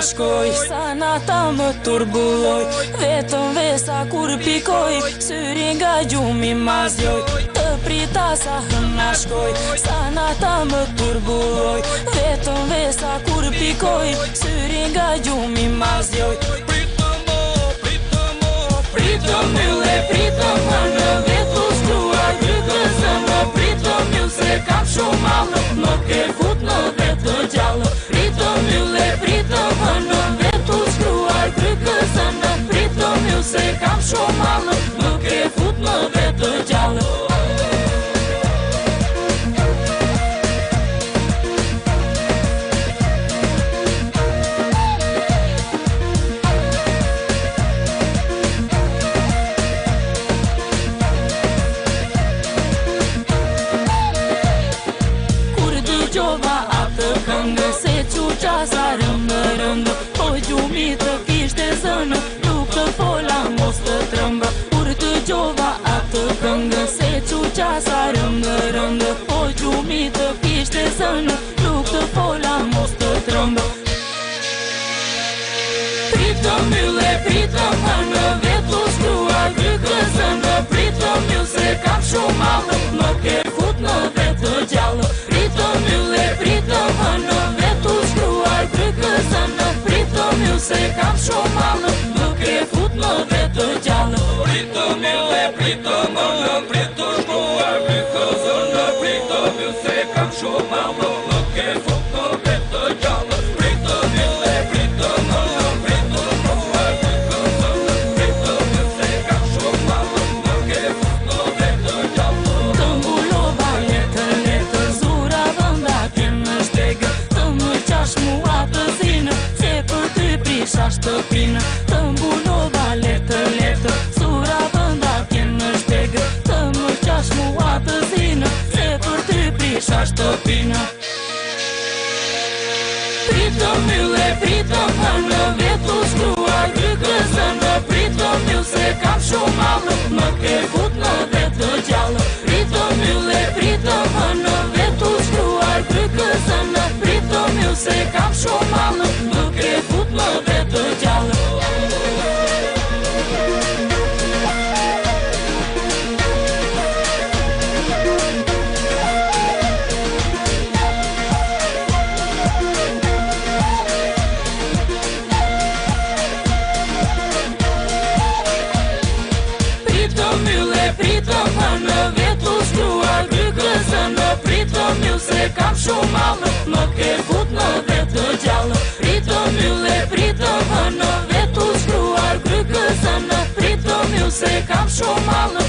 shkoj, sanata më turbulloj, vetëm vesa kur pikoj, syri nga gjumi ma zjoj, të prita sa hëna shkoj, sanata më turbulloj, vetëm vesa kur pikoj, syri nga gjumi ma zjoj. Pritëm ylle, pritëm më në vetu shkruaj grykësë në pritëm ju se kam shumë malë, më ke fut në vetë gjallë. Pritëm ylle, pritëm më në vetu shkruaj grykësë në pritëm ju se kam shumë malë, më ke fut në vetë gjallë. Se quqa sa rëmbë rëmbë, po gjumi të kishte zënë, nuk të fola mos të trëmbë. Kur të gjova atë këngë, se quqa sa rëmbë rëmbë, po gjumi të kishte zënë, nuk të fola mos të trëmbë. Pritëm ylle, pritëm më në vetu shkruaj grykësë në pritëm ju se kam shumë malë, më ke fut në vetë gjallë. Pritëm ylle, pritëm më në vetu shkruaj grykësë në pritëm ju se kam shumë malë, më ke fut në vetë gjallë. Pritëm ylle, pritëm më në vetu shkruaj grykësë në pritëm ju se kam shumë malë, më ke fut në vetë gjallë. Pritëm ylle, pritëm më në vetu shkruaj grykësë në pritëm ju se kam shumë malë, më ke fut në vetë gjallë. Të mbulova letër, letër, zura vënda kënë shtegë, të më qash mua të zinë, se për ty prisha shtëpinë. Të mbulova letër, letër, zura vënda kënë shtegë, të më qash mua të zinë, se për ty prisha shtëpinë. Pritëm ylle, pritëm më në vetu shkruaj grykësë në pritëm ju se kam shumë malë, më ke fut në vetë gjallë. Pritëm ylle, pritëm më në vetu shkruaj grykësë në pritëm ju se kam shumë malë, më ke fut në vetë gjallë. Pritëm ylle, pritëm më në vetu shkruaj grykësë në pritëm ju se kam shumë malë, më ke fut në vetë gjallë. Pritëm ylle, pritëm më në vetu shkruaj grykësë në pritëm ju se kam shumë malë,